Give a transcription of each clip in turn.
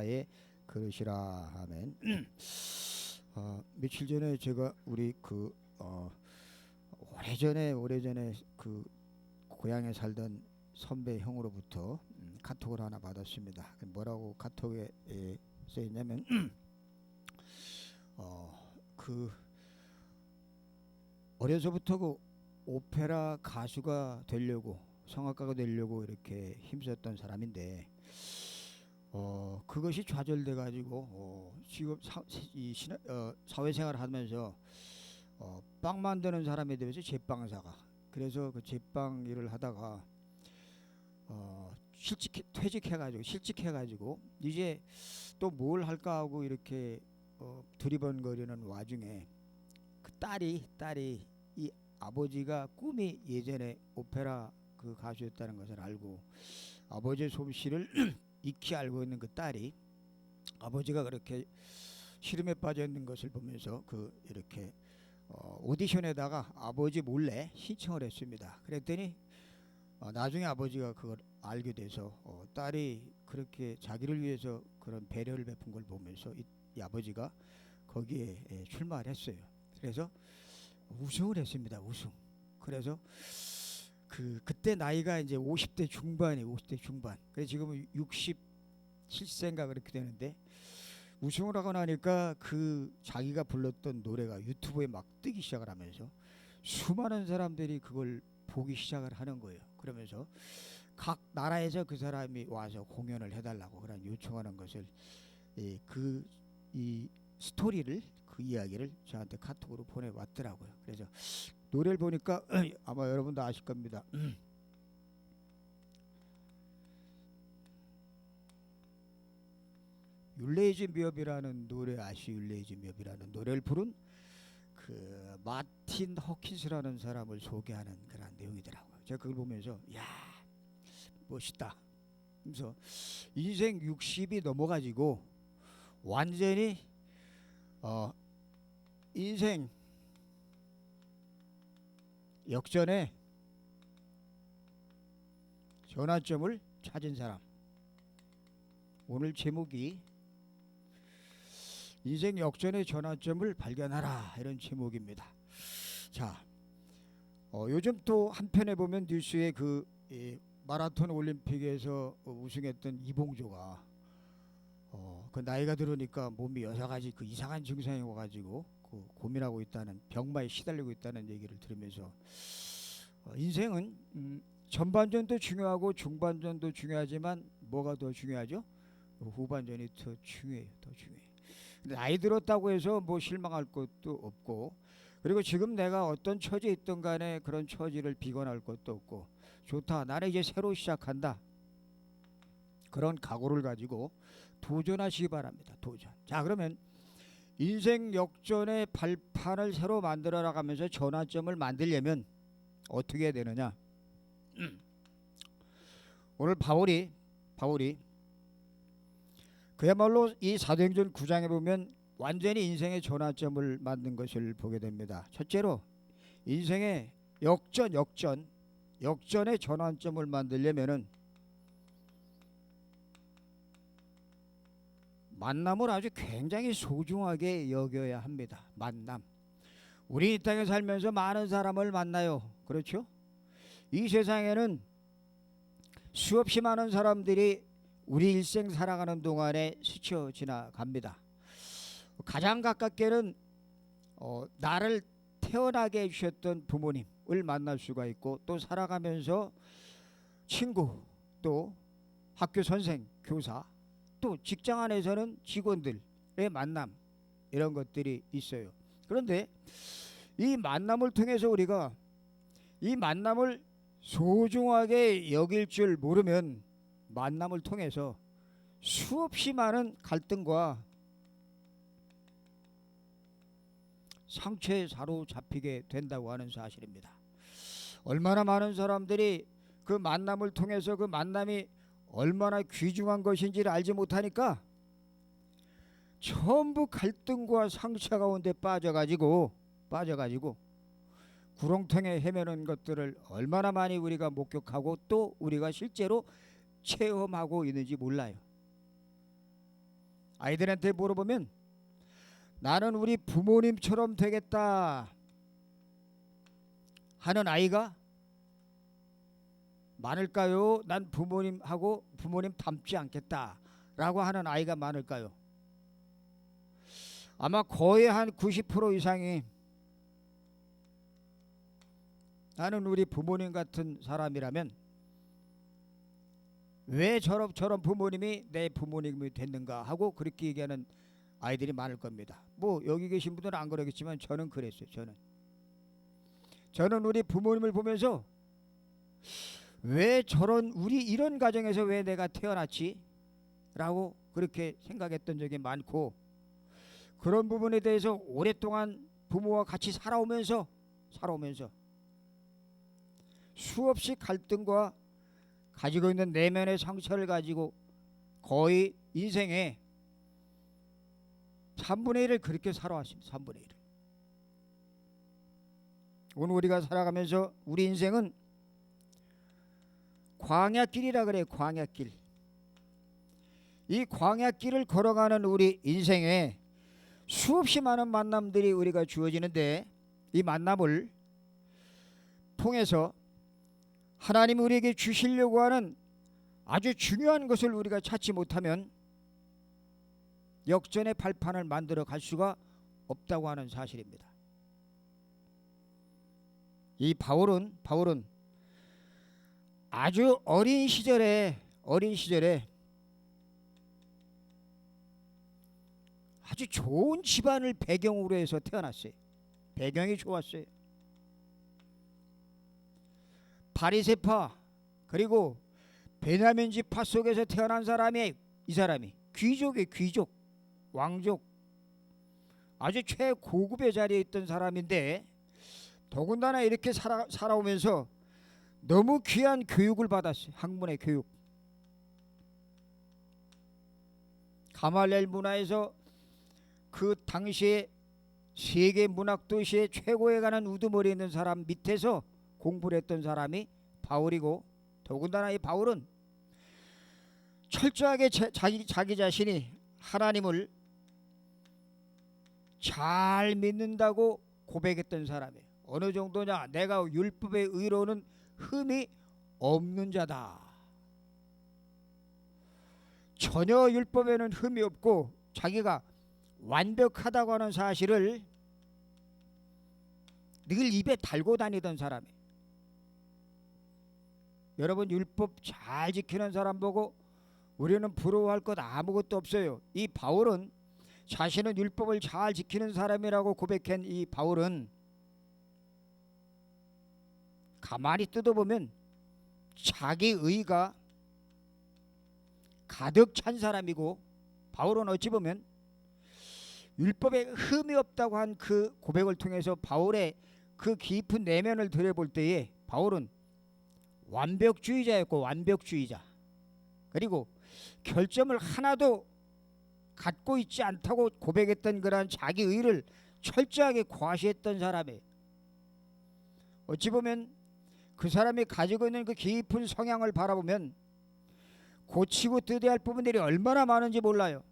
자의 그릇이라. 아멘. 며칠 전에 제가 우리 오래전에 그 고향에 살던 선배 형으로부터 카톡을 하나 받았습니다. 뭐라고 카톡에 써 있냐면 그 어려서부터 그 오페라 가수가 되려고, 성악가가 되려고 이렇게 힘썼던 사람인데 그것이 좌절돼 가지고 지금 사회생활을 하면서 빵 만드는 사람에 대해서 제빵사가, 그래서 그 제빵 일을 하다가 실직해가지고 이제 또 뭘 할까 하고 이렇게 두리번거리는 와중에 그 딸이 이 아버지가 꿈이 예전에 오페라 그 가수였다는 것을 알고, 아버지의 솜씨를 익히 알고 있는 그 딸이 아버지가 그렇게 시름에 빠져 있는 것을 보면서 이렇게 오디션에다가 아버지 몰래 신청을 했습니다. 그랬더니 나중에 아버지가 그걸 알게 돼서 딸이 그렇게 자기를 위해서 그런 배려를 베푼 걸 보면서 이 아버지가 거기에 출마를 했어요. 그래서 우승을 했습니다. 우승. 그래서 그때 나이가 이제 50대 중반. 그래서 지금은 67세인가 그렇게 되는데, 우승을 하고 나니까 그 자기가 불렀던 노래가 유튜브에 막 뜨기 시작을 하면서 수많은 사람들이 그걸 보기 시작을 하는 거예요. 그러면서 각 나라에서 그 사람이 와서 공연을 해달라고 그런 요청하는 것을 이 스토리를, 그 이야기를 저한테 카톡으로 보내왔더라고요. 그래서 노래를 보니까 아마 여러분도 아실 겁니다. 율레이즈 미업이라는 노래 율레이즈 미업이라는 노래를 부른 그 마틴 허킨스라는 사람을 소개하는 그런 내용이더라고요. 제가 그걸 보면서 야, 멋있다. 그래서 인생 60이 넘어가지고 완전히 인생 역전의 전환점을 찾은 사람. 오늘 제목이 인생 역전의 전환점을 발견하라, 이런 제목입니다. 자, 요즘 또 한편에 보면 뉴스에 마라톤 올림픽에서 우승했던 이봉조가 그 나이가 들으니까 몸이 여러 가지 그 이상한 증상이 와가지고 고민하고 있다는, 병마에 시달리고 있다는 얘기를 들으면서 인생은 전반전도 중요하고 중반전도 중요하지만 뭐가 더 중요하죠? 후반전이 더 중요해요. 근데 나이 들었다고 해서 뭐 실망할 것도 없고, 그리고 지금 내가 어떤 처지에 있든 간에 그런 처지를 비관할 것도 없고, 좋다, 나는 이제 새로 시작한다, 그런 각오를 가지고 도전하시기 바랍니다. 도전. 자, 그러면 인생 역전의 발판을 새로 만들어 나가면서 전환점을 만들려면 어떻게 해야 되느냐? 오늘 바울이 그야말로 이 사도행전 9장에 보면 완전히 인생의 전환점을 만든 것을 보게 됩니다. 첫째로 인생의 역전의 전환점을 만들려면은 만남을 아주 굉장히 소중하게 여겨야 합니다. 만남. 우리 이 땅에 살면서 많은 사람을 만나요. 그렇죠? 이 세상에는 수없이 많은 사람들이 우리 일생 살아가는 동안에 스쳐 지나갑니다. 가장 가깝게는 나를 태어나게 해주셨던 부모님을 만날 수가 있고, 또 살아가면서 친구, 또 학교 선생, 교사, 또 직장 안에서는 직원들의 만남, 이런 것들이 있어요. 그런데 이 만남을 통해서 우리가 이 만남을 소중하게 여길 줄 모르면 만남을 통해서 수없이 많은 갈등과 상처에 사로잡히게 된다고 하는 사실입니다. 얼마나 많은 사람들이 그 만남을 통해서 그 만남이 얼마나 귀중한 것인지를 알지 못하니까 전부 갈등과 상처 가운데 빠져가지고 구렁텅에 헤매는 것들을 얼마나 많이 우리가 목격하고 또 우리가 실제로 체험하고 있는지 몰라요. 아이들한테 물어보면 나는 우리 부모님처럼 되겠다 하는 아이가 많을까요? 난 부모님하고 부모님 닮지 않겠다라고 하는 아이가 많을까요? 아마 거의 한 90% 이상이 나는 우리 부모님 같은 사람이라면 왜 저런 부모님이 내 부모님이 됐는가 하고 그렇게 얘기하는 아이들이 많을 겁니다. 뭐 여기 계신 분들은 안 그러겠지만 저는 그랬어요. 저는 우리 부모님을 보면서 왜 우리 이런 가정에서 왜 내가 태어났지? 라고 그렇게 생각했던 적이 많고, 그런 부분에 대해서 오랫동안 부모와 같이 살아오면서 수없이 갈등과 가지고 있는 내면의 상처를 가지고 거의 인생의 3분의 1을 그렇게 살아왔습니다. 3분의 1을. 오늘 우리가 살아가면서 우리 인생은 광야길이라 그래요. 광야길. 이 광야길을 걸어가는 우리 인생에 수없이 많은 만남들이 우리가 주어지는데, 이 만남을 통해서 하나님이 우리에게 주시려고 하는 아주 중요한 것을 우리가 찾지 못하면 역전의 발판을 만들어 갈 수가 없다고 하는 사실입니다. 이 바울은 아주 어린 시절에 아주 좋은 집안을 배경으로 해서 태어났어요. 배경이 좋았어요. 바리새파 그리고 베냐민 지파 속에서 태어난 사람이, 이 사람이 귀족의 귀족, 왕족, 아주 최고급의 자리에 있던 사람인데, 더군다나 이렇게 살아오면서 너무 귀한 교육을 받았어요. 학문의 교육. 가말리엘 문화에서 그 당시에 세계 문학 도시의 최고에 가는 우두머리에 있는 사람 밑에서 공부를 했던 사람이 바울이고, 더군다나 이 바울은 철저하게 자기 자신이 하나님을 잘 믿는다고 고백했던 사람이에요. 어느 정도냐? 내가 율법의 의로는 흠이 없는 자다. 전혀 율법에는 흠이 없고 자기가 완벽하다고 하는 사실을 늘 입에 달고 다니던 사람이에요. 여러분, 율법 잘 지키는 사람 보고 우리는 부러워할 것 아무것도 없어요. 이 바울은 자신은 율법을 잘 지키는 사람이라고 고백한 이 바울은 가만히 뜯어보면 자기 의가 가득 찬 사람이고, 바울은 어찌 보면 율법에 흠이 없다고 한 그 고백을 통해서 바울의 그 깊은 내면을 들여볼 때에 바울은 완벽주의자였고, 완벽주의자, 그리고 결점을 하나도 갖고 있지 않다고 고백했던 그러한 자기 의를 철저하게 과시했던 사람이에요. 어찌 보면 그 사람이 가지고 있는 그 깊은 성향을 바라보면 고치고 뜯어야 할 부분들이 얼마나 많은지 몰라요.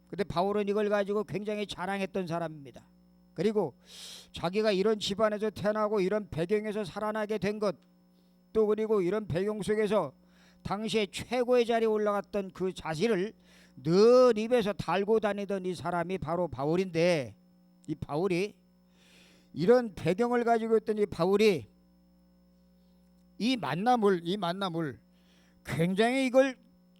근데 바울은 이걸 가지고 굉장히 자랑했던 사람입니다. 그리고 자기가 이런 집안에서 태어나고 이런 배경에서 살아나게 된 것, 또 그리고 이런 배경 속에서 당시에 최고의 자리에 올라갔던 그 사실을 늘 입에서 달고 다니던 이 사람이 바로 바울인데, 이 바울이 이런 배경을 가지고 있던 이 바울이 이 만남을 굉장히 이걸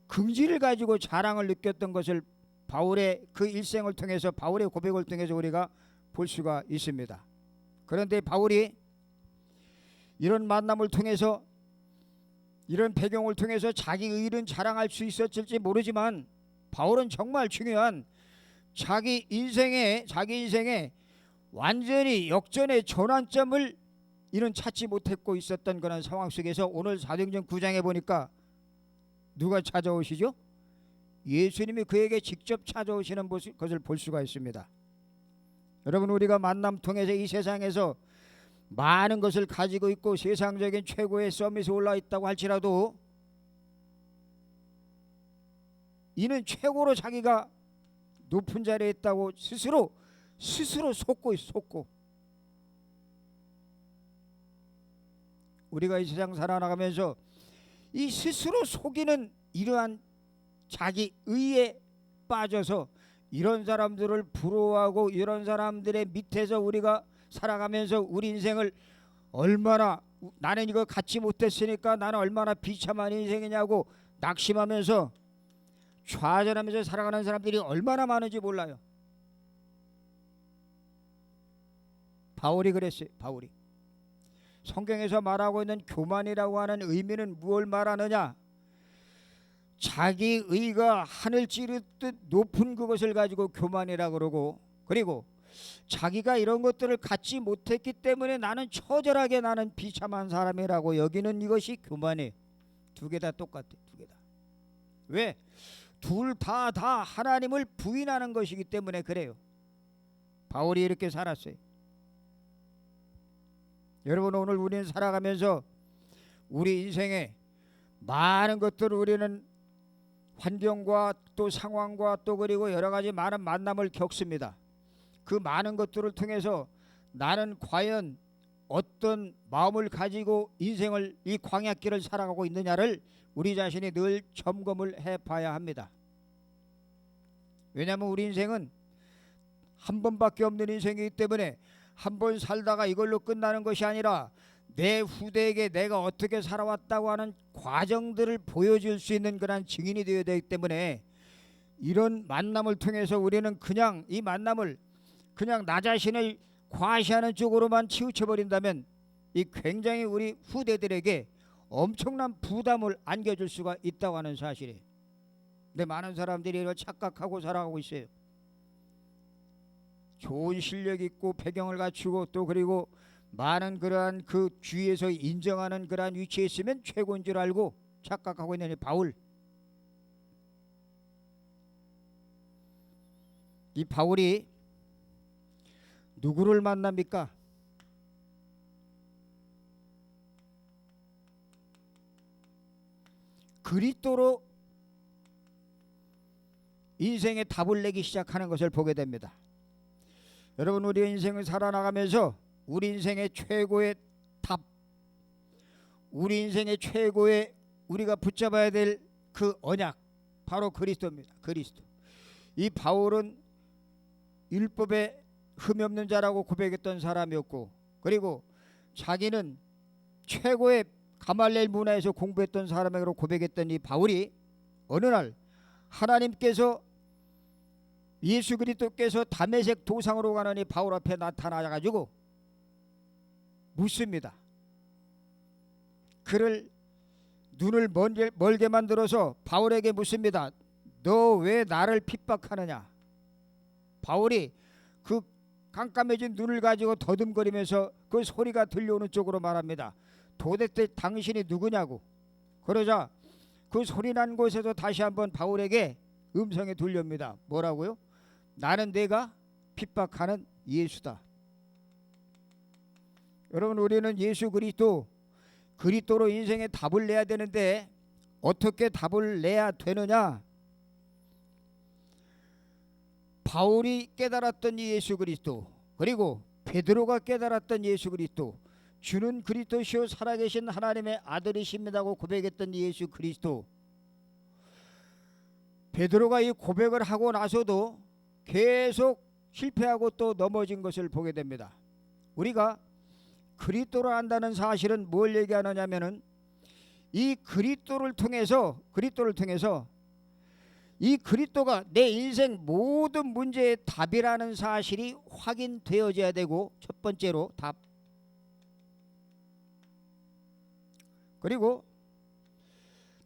긍지를 가지고 자랑을 느꼈던 것을 바울의 그 일생을 통해서, 바울의 고백을 통해서 우리가 볼 수가 있습니다. 그런데 바울이 이런 만남을 통해서, 이런 배경을 통해서 자기 의를 자랑할 수 있었을지 모르지만, 바울은 정말 중요한 자기 인생에 완전히 역전의 전환점을 이는 찾지 못했고 있었던 그런 상황 속에서 오늘 사도행전 9장에 보니까 누가 찾아오시죠? 예수님이 그에게 직접 찾아오시는 것을 볼 수가 있습니다. 여러분, 우리가 만남 통해서 이 세상에서 많은 것을 가지고 있고 세상적인 최고의 서밋에 올라 있다고 할지라도 이는 최고로 자기가 높은 자리에 있다고 스스로 속고 있어, 속고. 우리가 이 세상 살아나가면서 이 스스로 속이는 이러한 자기 의에 빠져서 이런 사람들을 부러워하고 이런 사람들의 밑에서 우리가 살아가면서 우리 인생을 얼마나 나는 이거 갖지 못했으니까 나는 얼마나 비참한 인생이냐고 낙심하면서 좌절하면서 살아가는 사람들이 얼마나 많은지 몰라요. 바울이 그랬어요. 바울이 성경에서 말하고 있는 교만이라고 하는 의미는 무엇을 말하느냐? 자기 의가 하늘 찌르듯 높은 그것을 가지고 교만이라고 그러고, 그리고 자기가 이런 것들을 갖지 못했기 때문에 나는 처절하게 나는 비참한 사람이라고 여기는 이것이 교만이에요. 두 개 다 똑같아. 두 개 다. 왜? 둘 다 하나님을 부인하는 것이기 때문에 그래요. 바울이 이렇게 살았어요. 여러분, 오늘 우리는 살아가면서 우리 인생에 많은 것들을 우리는 환경과 또 상황과 또 그리고 여러 가지 많은 만남을 겪습니다. 그 많은 것들을 통해서 나는 과연 어떤 마음을 가지고 인생을 이 광야길을 살아가고 있느냐를 우리 자신이 늘 점검을 해봐야 합니다. 왜냐하면 우리 인생은 한 번밖에 없는 인생이기 때문에 한 번 살다가 이걸로 끝나는 것이 아니라 내 후대에게 내가 어떻게 살아왔다고 하는 과정들을 보여줄 수 있는 그런 증인이 되어야 되기 때문에 이런 만남을 통해서 우리는 그냥 이 만남을 그냥 나 자신을 과시하는 쪽으로만 치우쳐버린다면 이 굉장히 우리 후대들에게 엄청난 부담을 안겨줄 수가 있다고 하는 사실이에요. 근데 많은 사람들이 이걸 착각하고 살아가고 있어요. 좋은 실력 있고 배경을 갖추고 또 그리고 많은 그러한 그 주위에서 인정하는 그러한 위치에 있으면 최고인 줄 알고 착각하고 있는 바울. 이 바울이 누구를 만납니까? 그리스도로 인생의 답을 내기 시작하는 것을 보게 됩니다. 여러분, 우리 인생을 살아나가면서 우리 인생의 최고의 답, 우리 인생의 최고의 우리가 붙잡아야 될 그 언약, 바로 그리스도입니다. 그리스도. 이 바울은 율법에 흠이 없는 자라고 고백했던 사람이었고, 그리고 자기는 최고의 가말리엘 문화에서 공부했던 사람이라고 고백했던 이 바울이 어느 날 하나님께서 예수 그리스도께서 다메섹 도상으로 가는 이 바울 앞에 나타나가지고 묻습니다. 그를 눈을 멀게 만들어서 바울에게 묻습니다. 너 왜 나를 핍박하느냐? 바울이 그 깜깜해진 눈을 가지고 더듬거리면서 그 소리가 들려오는 쪽으로 말합니다. 도대체 당신이 누구냐고. 그러자 그 소리 난 곳에서 다시 한번 바울에게 음성이 들려옵니다. 뭐라고요? 나는 내가 핍박하는 예수다. 여러분, 우리는 예수 그리스도로 인생의 답을 내야 되는데 어떻게 답을 내야 되느냐? 바울이 깨달았던 이 예수 그리스도, 그리고 베드로가 깨달았던 예수 그리스도, 주는 그리스도시요 살아계신 하나님의 아들이십니다고 고백했던 예수 그리스도. 베드로가 이 고백을 하고 나서도 계속 실패하고 또 넘어진 것을 보게 됩니다. 우리가 그리스도를 안다는 사실은 뭘 얘기하느냐면은 이 그리스도를 통해서 이 그리스도가 내 인생 모든 문제의 답이라는 사실이 확인되어져야 되고, 첫 번째로 답. 그리고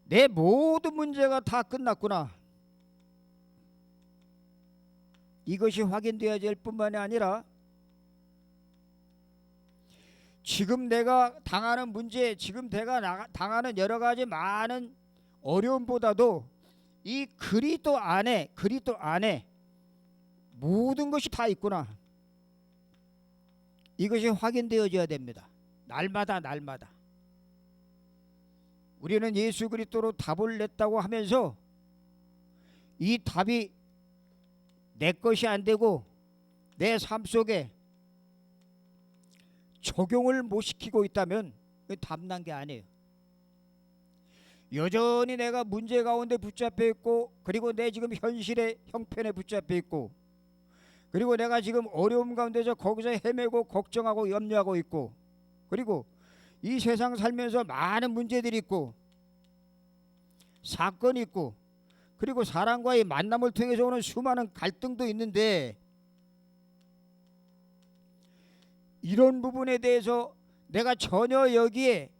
내 모든 문제가 다 끝났구나, 이것이 확인되어야 될 뿐만이 아니라 지금 내가 당하는 문제, 지금 내가 당하는 여러 가지 많은 어려움보다도 이 그리스도 안에 모든 것이 다 있구나, 이것이 확인되어져야 됩니다. 날마다 우리는 예수 그리스도로 답을 냈다고 하면서 이 답이 내 것이 안 되고 내 삶 속에 적용을 못 시키고 있다면 답난 게 아니에요. 여전히 내가 문제 가운데 붙잡혀 있고, 그리고 내 지금 현실의 형편에 붙잡혀 있고, 그리고 내가 지금 어려움 가운데서 거기서 헤매고 걱정하고 염려하고 있고, 그리고 이 세상 살면서 많은 문제들이 있고 사건이 있고, 그리고 사람과의 만남을 통해서 오는 수많은 갈등도 있는데, 이런 부분에 대해서 내가 전혀 여기에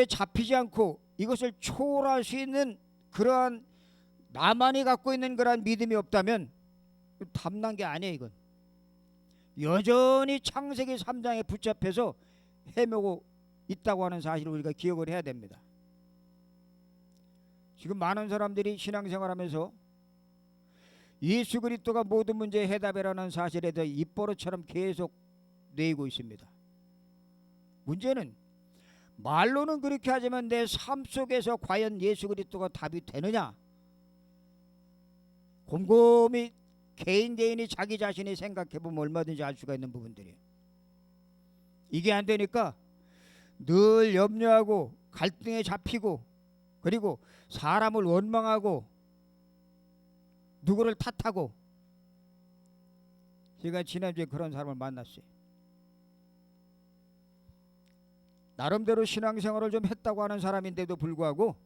잡히지 않고 이것을 초월할 수 있는 그러한 나만이 갖고 있는 그러한 믿음이 없다면 답난 게 아니에요. 이건 여전히 창세기 3장에 붙잡혀서 헤매고 있다고 하는 사실을 우리가 기억을 해야 됩니다. 지금 많은 사람들이 신앙생활하면서 예수 그리스도가 모든 문제의 해답이라는 사실에 대해 입버릇처럼 계속 내고 있습니다. 문제는 말로는 그렇게 하지만 내 삶 속에서 과연 예수 그리스도가 답이 되느냐, 곰곰이 개인이 자기 자신이 생각해 보면 얼마든지 알 수가 있는 부분들이에요. 이게 안 되니까 늘 염려하고 갈등에 잡히고, 그리고 사람을 원망하고 누구를 탓하고. 제가 지난주에 그런 사람을 만났어요. 나름대로 신앙생활을 좀 했다고 하는 사람인데도 불구하고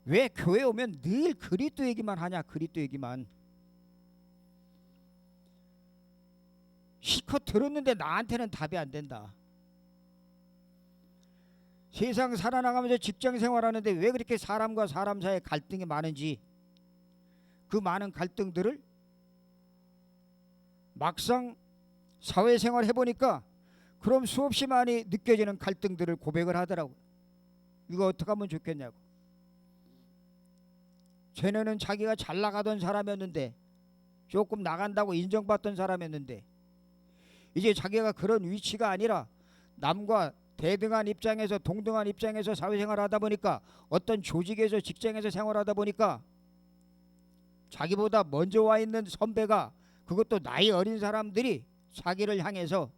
왜 교회 오면 늘 그리스도 얘기만 하냐, 그리스도 얘기만. 실컷 들었는데 나한테는 답이 안 된다. 세상 살아나가면서 직장 생활하는데 왜 그렇게 사람과 사람 사이에 갈등이 많은지, 그 많은 갈등들을 막상 사회생활 해보니까 그럼 수없이 많이 느껴지는 갈등들을 고백을 하더라고요. 이거 어떻게 하면 좋겠냐고. 전에는 자기가 잘 나가던 사람이었는데, 조금 나간다고 인정받던 사람이었는데, 이제 자기가 그런 위치가 아니라 남과 대등한 입장에서, 동등한 입장에서 사회생활을 하다 보니까, 어떤 조직에서 직장에서 생활하다 보니까 자기보다 먼저 와 있는 선배가, 그것도 나이 어린 사람들이 자기를 향해서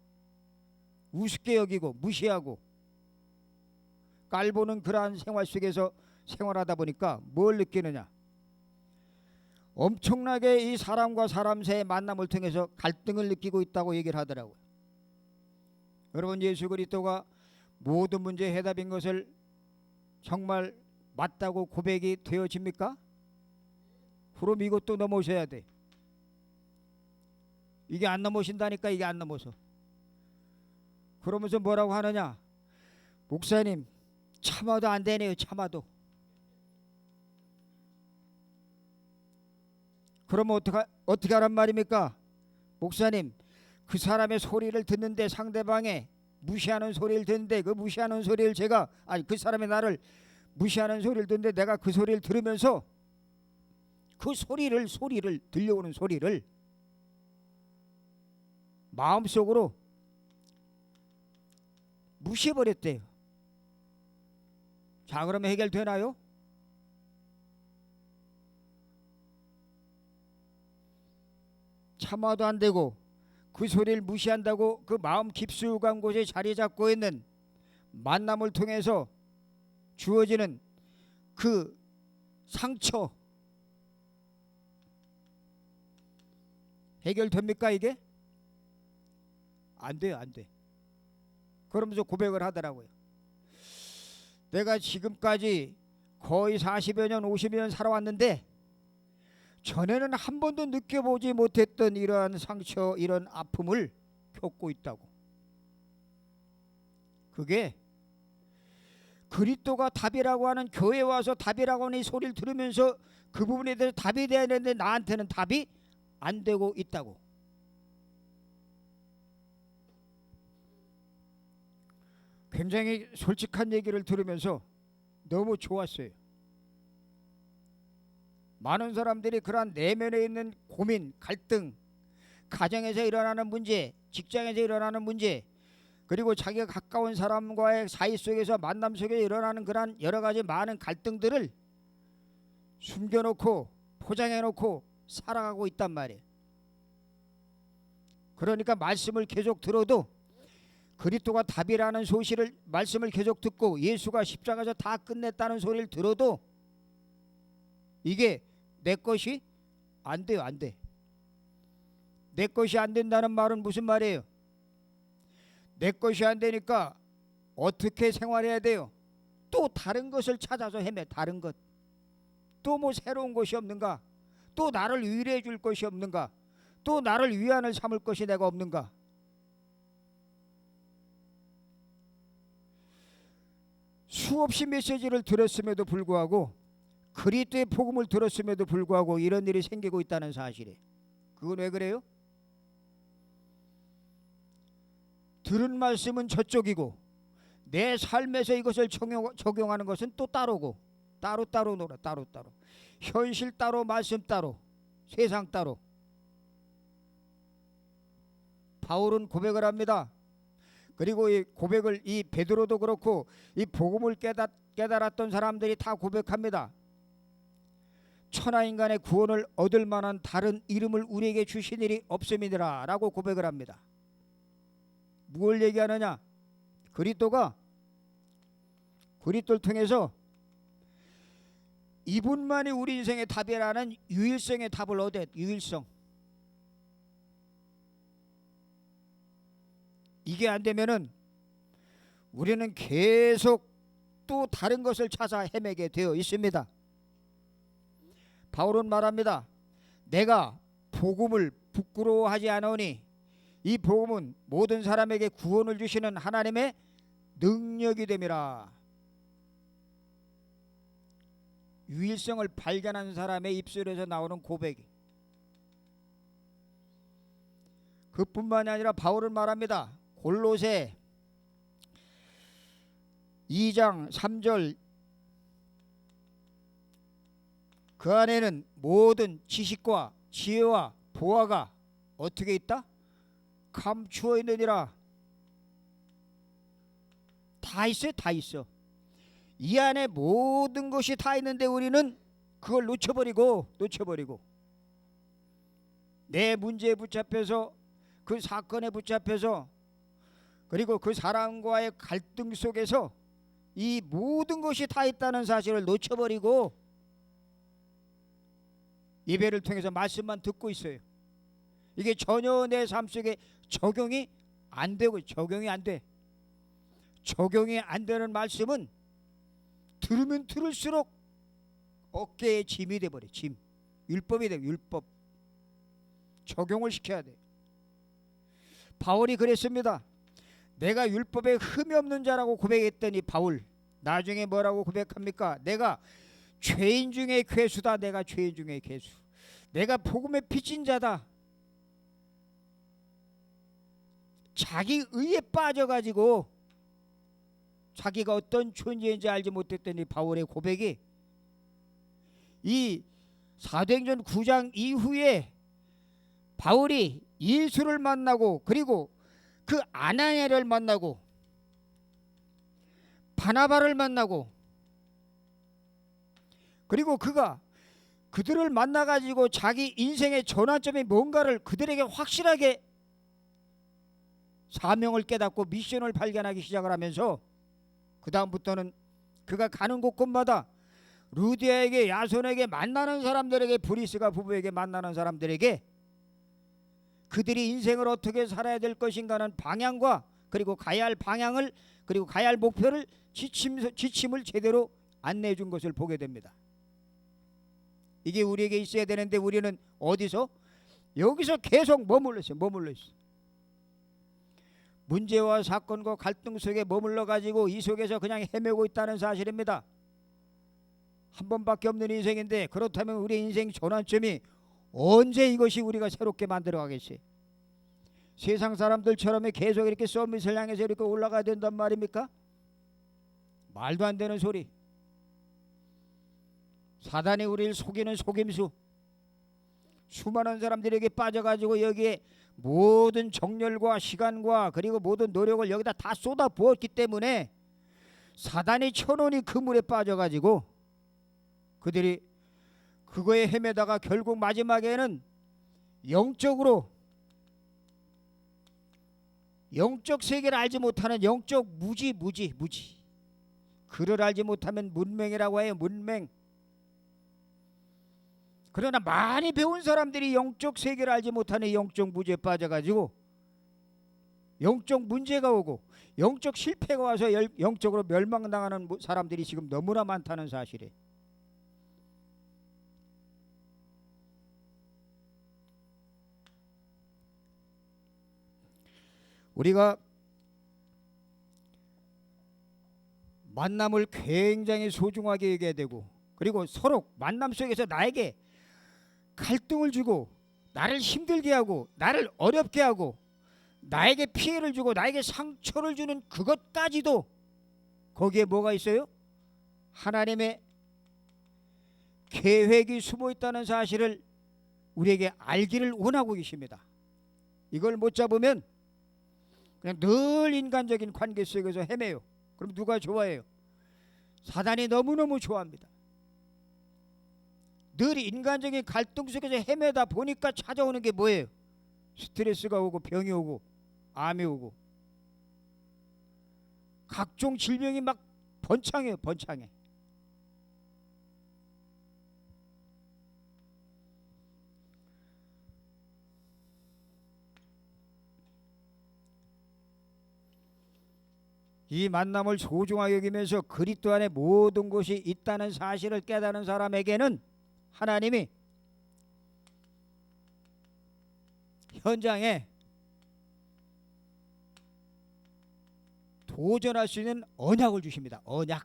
우습게 여기고 무시하고 깔보는 그러한 생활 속에서 생활하다 보니까 뭘 느끼느냐, 엄청나게 이 사람과 사람 사이의 만남을 통해서 갈등을 느끼고 있다고 얘기를 하더라고요. 여러분, 예수 그리스도가 모든 문제의 해답인 것을 정말 맞다고 고백이 되어집니까? 그럼 이것도 넘어오셔야 돼. 이게 안 넘어오신다니까. 이게 안 넘어서. 그러면서 뭐라고 하느냐, 목사님 참아도 안 되네요. 참아도. 그러면 어떻게 하란 말입니까? 목사님, 그 사람의 소리를 듣는데, 상대방의 무시하는 소리를 듣는데, 그 무시하는 소리를 제가, 그 사람이 나를 무시하는 소리를 듣는데 내가 그 소리를 들으면서 그 소리를 들려오는 소리를 마음속으로 무시해버렸대요. 자, 그러면 해결되나요? 참아도 안 되고 그 소리를 무시한다고 그 마음 깊숙한 곳에 자리 잡고 있는 만남을 통해서 주어지는 그 상처 해결됩니까? 이게? 안 돼요. 안 돼. 그러면서 고백을 하더라고요. 내가 지금까지 거의 40여 년 50여 년 살아왔는데 전에는 한 번도 느껴보지 못했던 이러한 상처, 이런 아픔을 겪고 있다고. 그게 그리스도가 답이라고 하는, 교회에 와서 답이라고 하는 이 소리를 들으면서 그 부분에 대해서 답이 돼야 되는데 나한테는 답이 안 되고 있다고. 굉장히 솔직한 얘기를 들으면서 너무 좋았어요. 많은 사람들이 그러한 내면에 있는 고민, 갈등, 가정에서 일어나는 문제, 직장에서 일어나는 문제, 그리고 자기가 가까운 사람과의 사이 속에서 만남 속에 일어나는 그러한 여러 가지 많은 갈등들을 숨겨놓고 포장해놓고 살아가고 있단 말이에요. 그러니까 말씀을 계속 들어도 그리스도가 답이라는 소식을 말씀을 계속 듣고 예수가 십자가에서 다 끝냈다는 소리를 들어도 이게 내 것이 안 돼요. 안 돼. 내 것이 안 된다는 말은 무슨 말이에요? 내 것이 안 되니까 어떻게 생활해야 돼요? 또 다른 것을 찾아서 헤매. 다른 것. 또 뭐 새로운 것이 없는가? 또 나를 위로해 줄 것이 없는가? 또 나를 위안을 삼을 것이 내가 없는가? 수없이 메시지를 들었음에도 불구하고 그리스도의 복음을 들었음에도 불구하고 이런 일이 생기고 있다는 사실이에요. 그건 왜 그래요? 들은 말씀은 저쪽이고 내 삶에서 이것을 적용하는 것은 또 따로고 따로따로 놀아. 따로따로. 현실 따로 말씀 따로 세상 따로. 바울은 고백을 합니다. 그리고 이 고백을 이 베드로도 그렇고 이 복음을 깨달았던 사람들이 다 고백합니다. 천하인간의 구원을 얻을 만한 다른 이름을 우리에게 주신 일이 없음이니라 라고 고백을 합니다. 무엇을 얘기하느냐? 그리스도를 통해서 이분만이 우리 인생의 답이라는 유일성의 답을 얻었. 유일성. 이게 안 되면은 우리는 계속 또 다른 것을 찾아 헤매게 되어 있습니다. 바울은 말합니다. 내가 복음을 부끄러워하지 않으니 이 복음은 모든 사람에게 구원을 주시는 하나님의 능력이 됨이라. 유일성을 발견한 사람의 입술에서 나오는 고백이. 그뿐만이 아니라 바울은 말합니다. 골로새 2장 3절 그 안에는 모든 지식과 지혜와 보화가 어떻게 있다? 감추어 있느니라. 다 있어요. 다 있어. 이 안에 모든 것이 다 있는데 우리는 그걸 놓쳐버리고 내 문제에 붙잡혀서 그 사건에 붙잡혀서 그리고 그 사람과의 갈등 속에서 이 모든 것이 다 있다는 사실을 놓쳐버리고 예배를 통해서 말씀만 듣고 있어요. 이게 전혀 내 삶 속에 적용이 안 되고 적용이 안 돼. 적용이 안 되는 말씀은 들으면 들을수록 어깨에 짐이 돼버려. 짐. 율법이 돼. 율법. 적용을 시켜야 돼. 바울이 그랬습니다. 내가 율법에 흠이 없는 자라고 고백했더니 바울 나중에 뭐라고 고백합니까? 내가 죄인 중에 괴수다. 내가 죄인 중에 괴수. 내가 복음에 빚진 자다. 자기 의에 빠져가지고 자기가 어떤 존재인지 알지 못했더니 바울의 고백이 이 사도행전 9장 이후에 바울이 예수를 만나고 그리고 그 아나니아를 만나고 바나바를 만나고 그리고 그가 그들을 만나가지고 자기 인생의 전환점이 뭔가를 그들에게 확실하게 사명을 깨닫고 미션을 발견하기 시작을 하면서 그 다음부터는 그가 가는 곳곳마다 루디아에게 야손에게 만나는 사람들에게 브리스가 부부에게 만나는 사람들에게 그들이 인생을 어떻게 살아야 될 것인가는 방향과 그리고 가야 할 방향을 그리고 가야 할 목표를 지침을 제대로 안내해 준 것을 보게 됩니다. 이게 우리에게 있어야 되는데 우리는 어디서? 여기서 계속 머물러 있어. 문제와 사건과 갈등 속에 머물러 가지고 이 속에서 그냥 헤매고 있다는 사실입니다. 한 번밖에 없는 인생인데 그렇다면 우리 인생 전환점이 언제 이것이 우리가 새롭게 만들어 가겠어요? 세상 사람들처럼 계속 이렇게 서밋을 향해서 이렇게 올라가야 된단 말입니까? 말도 안 되는 소리. 사단이 우리를 속이는 속임수. 수많은 사람들에게 빠져가지고 여기에 모든 정열과 시간과 그리고 모든 노력을 여기다 다 쏟아 부었기 때문에 사단이 천원이 그물에 빠져가지고 그들이 그거에 헤매다가 결국 마지막에는 영적으로 영적 세계를 알지 못하는 영적 무지. 그를 알지 못하면 문맹이라고 해요. 문맹. 그러나 많이 배운 사람들이 영적 세계를 알지 못하는 영적 무지에 빠져가지고 영적 문제가 오고 영적 실패가 와서 영적으로 멸망당하는 사람들이 지금 너무나 많다는 사실이에요. 우리가 만남을 굉장히 소중하게 여겨야 되고, 그리고 서로 만남 속에서 나에게 갈등을 주고 나를 힘들게 하고 나를 어렵게 하고 나에게 피해를 주고 나에게 상처를 주는 그것까지도 거기에 뭐가 있어요? 하나님의 계획이 숨어 있다는 사실을 우리에게 알기를 원하고 계십니다. 이걸 못 잡으면 그냥 늘 인간적인 관계 속에서 헤매요. 그럼 누가 좋아해요? 사단이 너무너무 좋아합니다. 늘 인간적인 갈등 속에서 헤매다 보니까 찾아오는 게 뭐예요? 스트레스가 오고 병이 오고 암이 오고 각종 질병이 막 번창해요. 번창해. 이 만남을 소중하게 여기면서 그리스도 안에 모든 것이 있다는 사실을 깨달은 사람에게는 하나님이 현장에 도전할 수 있는 언약을 주십니다. 언약.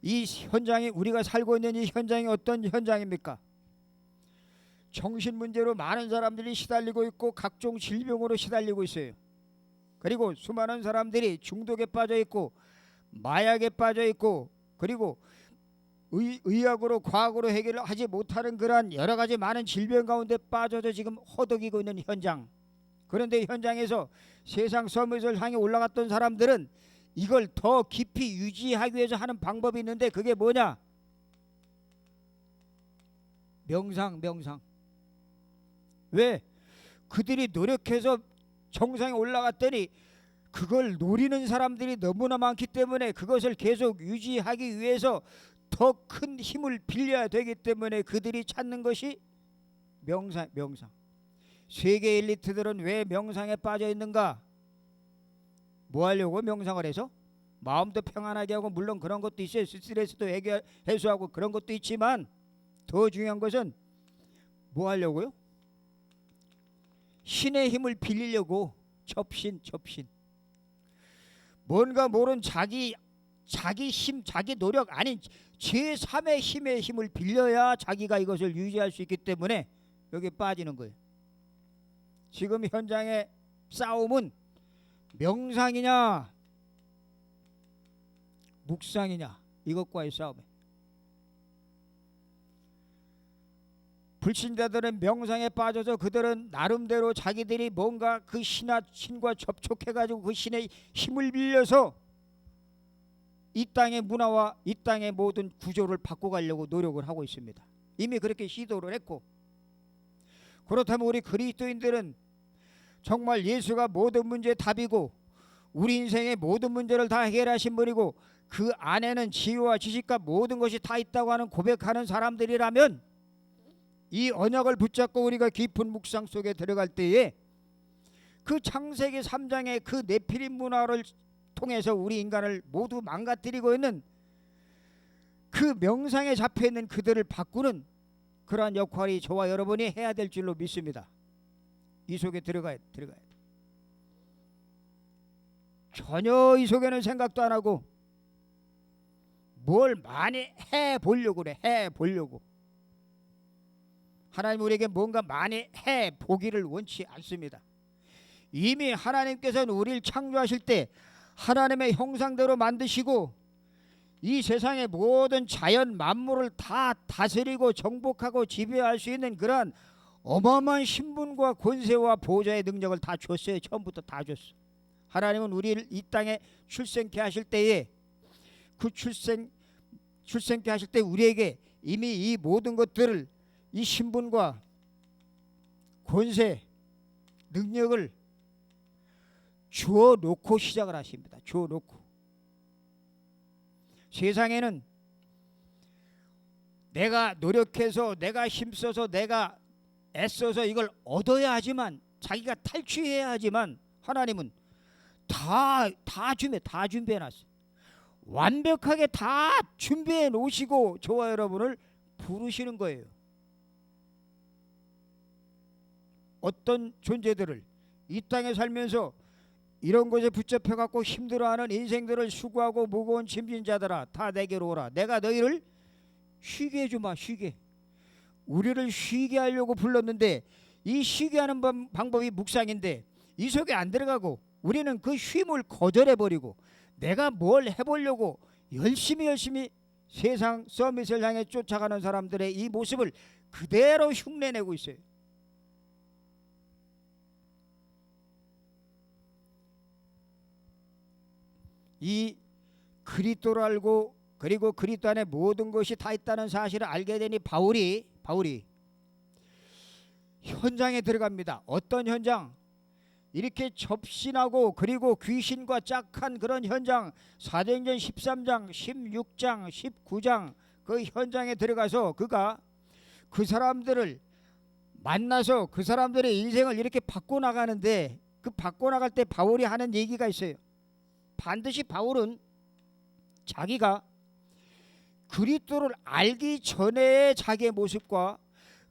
이 현장이, 우리가 살고 있는 이 현장이 어떤 현장입니까? 정신 문제로 많은 사람들이 시달리고 있고 각종 질병으로 시달리고 있어요. 그리고 수많은 사람들이 중독에 빠져 있고 마약에 빠져 있고, 그리고 의학으로 과학으로 해결을 하지 못하는 그러한 여러 가지 많은 질병 가운데 빠져서 지금 허덕이고 있는 현장. 그런데 현장에서 세상 서밋을 향해 올라갔던 사람들은 이걸 더 깊이 유지하기 위해서 하는 방법이 있는데 그게 뭐냐? 명상. 왜? 그들이 노력해서 정상에 올라갔더니 그걸 노리는 사람들이 너무나 많기 때문에 그것을 계속 유지하기 위해서 더 큰 힘을 빌려야 되기 때문에 그들이 찾는 것이 명상. 세계 엘리트들은 왜 명상에 빠져 있는가? 뭐 하려고 명상을 해서? 마음도 평안하게 하고, 물론 그런 것도 있어요. 스트레스도 해소하고 그런 것도 있지만 더 중요한 것은 뭐 하려고요? 신의 힘을 빌리려고. 접신. 뭔가 모른 자기 힘, 자기 노력 아닌 제3의 힘의 힘을 빌려야 자기가 이것을 유지할 수 있기 때문에 여기 빠지는 거예요. 지금 현장의 싸움은 명상이냐 묵상이냐 이것과의 싸움이에요. 불신자들은 명상에 빠져서 그들은 나름대로 자기들이 뭔가 그 신과 접촉해가지고 그 신의 힘을 빌려서 이 땅의 문화와 이 땅의 모든 구조를 바꿔가려고 노력을 하고 있습니다. 이미 그렇게 시도를 했고, 그렇다면 우리 그리스도인들은 정말 예수가 모든 문제의 답이고 우리 인생의 모든 문제를 다 해결하신 분이고 그 안에는 지혜와 지식과 모든 것이 다 있다고 하는 고백하는 사람들이라면 이 언약을 붙잡고 우리가 깊은 묵상 속에 들어갈 때에 그 창세기 3장의 그 네피림 문화를 통해서 우리 인간을 모두 망가뜨리고 있는 그 명상에 잡혀있는 그들을 바꾸는 그러한 역할이 저와 여러분이 해야 될 줄로 믿습니다. 이 속에 들어가야 돼. 전혀 이 속에는 생각도 안 하고 뭘 많이 해보려고 그래. 해보려고. 하나님 우리에게 뭔가 많이 해보기를 원치 않습니다. 이미 하나님께서는 우리를 창조하실 때 하나님의 형상대로 만드시고 이 세상의 모든 자연 만물을 다 다스리고 정복하고 지배할 수 있는 그런 어마어마한 신분과 권세와 보좌의 능력을 다 줬어요. 처음부터 다 줬어. 하나님은 우리를 이 땅에 출생케 하실 때에 그 출생 출생케 하실 때 우리에게 이미 이 모든 것들을 이 신분과 권세, 능력을 주어 놓고 시작을 하십니다. 주어 놓고. 세상에는 내가 노력해서 내가 힘써서 내가 애써서 이걸 얻어야 하지만 자기가 탈취해야 하지만 하나님은 다 준비해 놨어요. 완벽하게 다 준비해 놓으시고 저와 여러분을 부르시는 거예요. 어떤 존재들을 이 땅에 살면서 이런 것에 붙잡혀 갖고 힘들어하는 인생들을 수고하고 무거운 짐진 자들아 다 내게로 오라. 내가 너희를 쉬게 해주마. 쉬게. 우리를 쉬게 하려고 불렀는데 이 쉬게 하는 방법이 묵상인데 이 속에 안 들어가고 우리는 그 쉼을 거절해버리고 내가 뭘 해보려고 열심히 세상 서밋을 향해 쫓아가는 사람들의 이 모습을 그대로 흉내내고 있어요. 이 그리스도를 알고 그리고 그리스도 안에 모든 것이 다 있다는 사실을 알게 되니 바울이 현장에 들어갑니다. 어떤 현장? 이렇게 접신하고 그리고 귀신과 짝한 그런 현장, 사도행전 13장, 16장, 19장 그 현장에 들어가서 그가 그 사람들을 만나서 그 사람들의 인생을 이렇게 바꿔나가는데 그 바꿔나갈 때 바울이 하는 얘기가 있어요. 반드시 바울은 자기가 그리스도를 알기 전에 자기의 모습과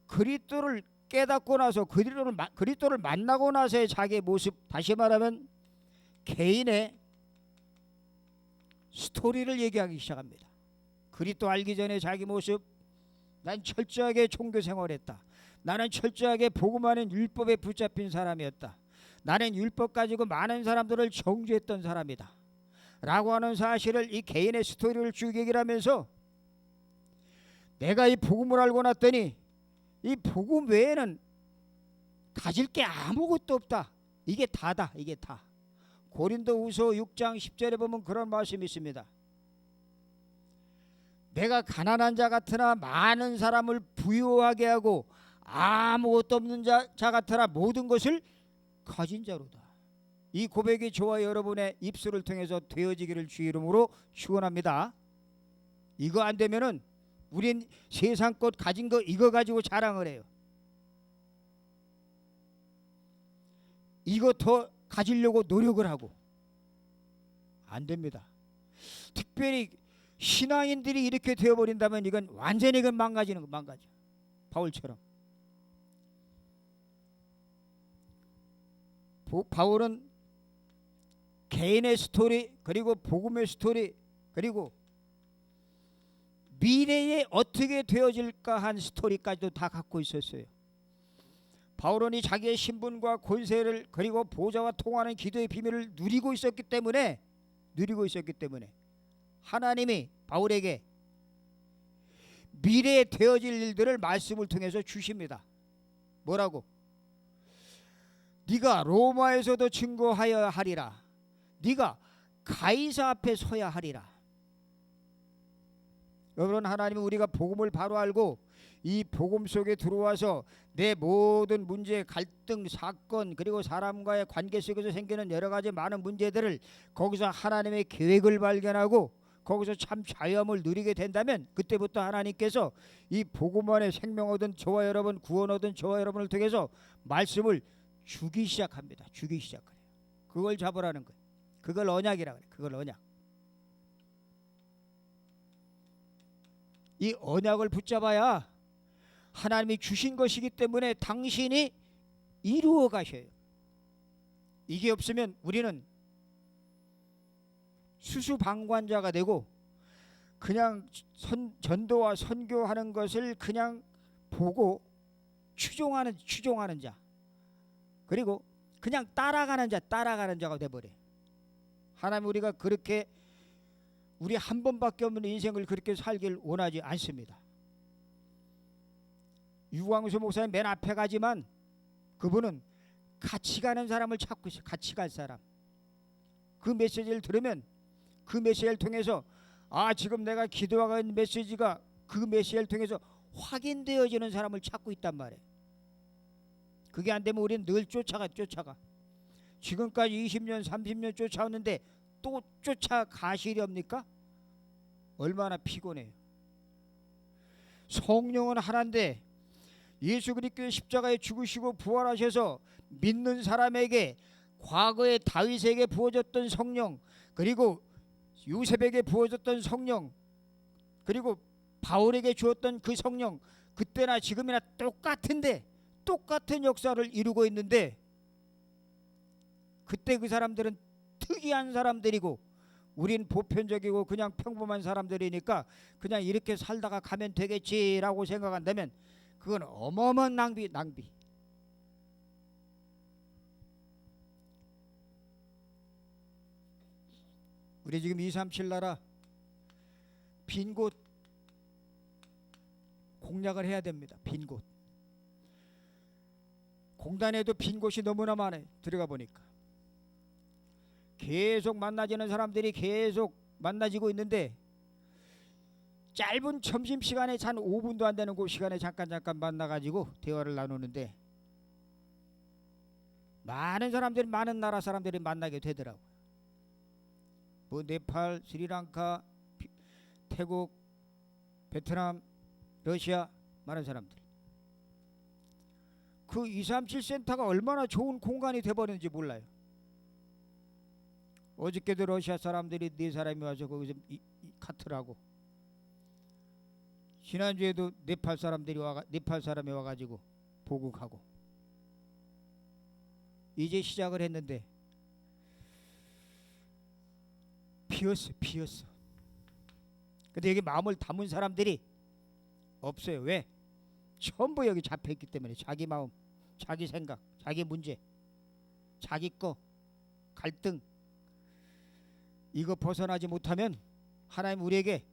그리스도를 깨닫고 나서 그리스도를 만나고 나서의 자기의 모습, 다시 말하면 개인의 스토리를 얘기하기 시작합니다. 그리스도 알기 전에 자기 모습, 난 철저하게 종교 생활했다. 나는 철저하게 복음하는 율법에 붙잡힌 사람이었다. 나는 율법 가지고 많은 사람들을 정죄했던 사람이다 라고 하는 사실을 이 개인의 스토리를 쭉 얘기를 하면서 내가 이 복음을 알고 났더니 이 복음 외에는 가질 게 아무것도 없다. 이게 다다. 이게 다. 고린도후서 6장 10절에 보면 그런 말씀이 있습니다. 내가 가난한 자 같으나 많은 사람을 부유하게 하고 아무것도 없는 자 같으나 모든 것을 가진 자로다. 이 고백이 저와 여러분의 입술을 통해서 되어지기를 주의 이름으로 축원합니다. 이거 안 되면은 우린 세상 것 가진 거 이거 가지고 자랑을 해요. 이거 더 가지려고 노력을 하고 안 됩니다. 특별히 신앙인들이 이렇게 되어버린다면 이건 완전히 망가지는 거 망가져. 바울처럼. 바울은 개인의 스토리 그리고 복음의 스토리 그리고 미래에 어떻게 되어질까 한 스토리까지도 다 갖고 있었어요. 바울은 이 자기의 신분과 권세를 그리고 보좌와 통하는 기도의 비밀을 누리고 있었기 때문에 하나님이 바울에게 미래에 되어질 일들을 말씀을 통해서 주십니다. 뭐라고? 네가 로마에서도 증거하여야 하리라. 네가 가이사 앞에 서야 하리라. 여러분, 하나님은 우리가 복음을 바로 알고 이 복음 속에 들어와서 내 모든 문제, 갈등, 사건 그리고 사람과의 관계 속에서 생기는 여러 가지 많은 문제들을 거기서 하나님의 계획을 발견하고 거기서 참 자유함을 누리게 된다면 그때부터 하나님께서 이 복음 안에 생명 얻은 저와 여러분, 구원 얻은 저와 여러분을 통해서 말씀을 주기 시작합니다. 주기 시작해요. 그걸 잡으라는 거예요. 그걸 언약이라고 해요. 그걸 언약. 이 언약을 붙잡아야 하나님이 주신 것이기 때문에 당신이 이루어 가셔요. 이게 없으면 우리는 수수방관자가 되고 그냥 전도와 선교하는 것을 그냥 보고 추종하는 자 그리고 그냥 따라가는 자가 돼버려요. 하나님 우리가 그렇게 우리 한 번밖에 없는 인생을 그렇게 살길 원하지 않습니다. 유광수 목사님 맨 앞에 가지만 그분은 같이 가는 사람을 찾고 있어요. 같이 갈 사람. 그 메시지를 들으면 그 메시지를 통해서 지금 내가 기도하고 있는 메시지가 그 메시지를 통해서 확인되어지는 사람을 찾고 있단 말이에요. 그게 안 되면 우리는 늘 쫓아가. 지금까지 20년 30년 쫓아왔는데 또 쫓아가시렵니까? 얼마나 피곤해요. 성령은 하나인데 예수 그리스도의 십자가에 죽으시고 부활하셔서 믿는 사람에게 과거에 다윗에게 부어졌던 성령, 그리고 요셉에게 부어졌던 성령, 그리고 바울에게 주었던 그 성령, 그때나 지금이나 똑같은데 똑같은 역사를 이루고 있는데, 그때 그 사람들은 특이한 사람들이고 우린 보편적이고 그냥 평범한 사람들이니까 그냥 이렇게 살다가 가면 되겠지라고 생각한다면 그건 어마어마한 낭비. 우리 지금 237 나라 빈 곳 공략을 해야 됩니다. 빈 곳. 공단에도 빈 곳이 너무나 많아요. 들어가 보니까 계속 만나지는 사람들이 계속 만나지고 있는데, 짧은 점심시간에 한 5분도 안 되는 그 시간에 잠깐 만나가지고 대화를 나누는데 많은 사람들이, 많은 나라 사람들이 만나게 되더라고요. 뭐 네팔, 스리랑카, 태국, 베트남, 러시아, 많은 사람들. 그 237 센터가 얼마나 좋은 공간이 돼버렸는지 몰라요. 어저께도 러시아 사람들이 4사람이 와서 거기서 카트를 하고, 지난주에도 네팔 사람이 와가지고 보국하고, 이제 시작을 했는데 비었어. 근데 여기 마음을 담은 사람들이 없어요. 왜? 전부 여기 잡혀있기 때문에. 자기 마음, 자기 생각, 자기 문제, 자기 거, 갈등, 이거 벗어나지 못하면 하나님 우리에게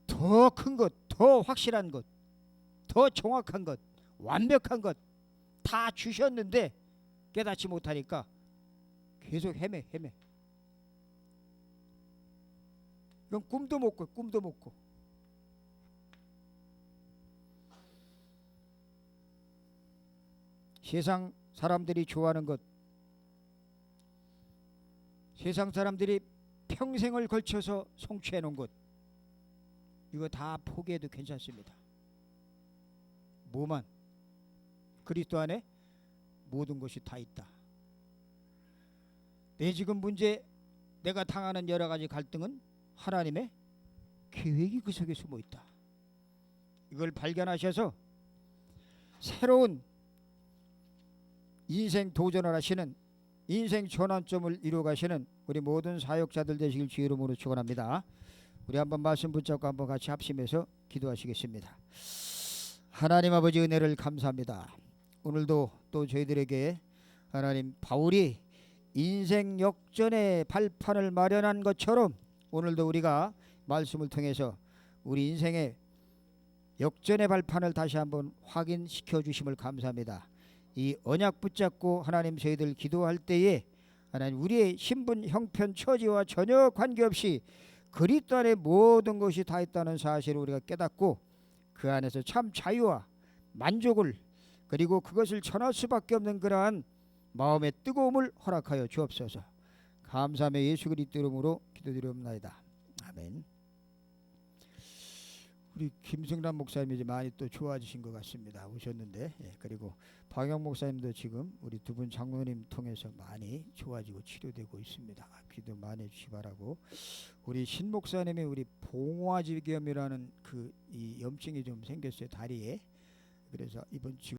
더 큰 것, 더 확실한 것, 더 정확한 것, 완벽한 것 다 주셨는데 깨닫지 못하니까 계속 헤매. 이건 꿈도 못 꿔. 세상 사람들이 좋아하는 것, 세상 사람들이 평생을 걸쳐서 성취해 놓은 것, 이거 다 포기해도 괜찮습니다. 뭐만? 그리스도 안에 모든 것이 다 있다. 내 지금 문제, 내가 당하는 여러 가지 갈등은 하나님의 계획이 그 속에 숨어 있다. 이걸 발견하셔서 새로운 인생 도전을 하시는, 인생 전환점을 이루어 가시는 우리 모든 사역자들 되시길 주의 이름으로 축원합니다. 우리 한번 말씀 붙잡고 한번 같이 합심해서 기도하시겠습니다. 하나님 아버지 은혜를 감사합니다. 오늘도 또 저희들에게 하나님 바울이 인생 역전의 발판을 마련한 것처럼 오늘도 우리가 말씀을 통해서 우리 인생의 역전의 발판을 다시 한번 확인시켜 주심을 감사합니다. 이 언약 붙잡고 하나님 저희들 기도할 때에 하나님 우리의 신분, 형편, 처지와 전혀 관계없이 그리스도 안에 모든 것이 다 있다는 사실을 우리가 깨닫고 그 안에서 참 자유와 만족을, 그리고 그것을 전할 수밖에 없는 그러한 마음의 뜨거움을 허락하여 주옵소서. 감사하며 예수 그리스도 이름으로 기도드리옵나이다. 아멘. 우리 김승란 목사님이 이제 많이 또 좋아지신 것 같습니다. 오셨는데, 그리고 박영 목사님도 지금 우리 두 분 장로님 통해서 많이 좋아지고 치료되고 있습니다. 기도 많이 해주시 바라고. 우리 신 목사님이 우리 봉화지겸이라는 그 이 염증이 좀 생겼어요, 다리에. 그래서 이번 주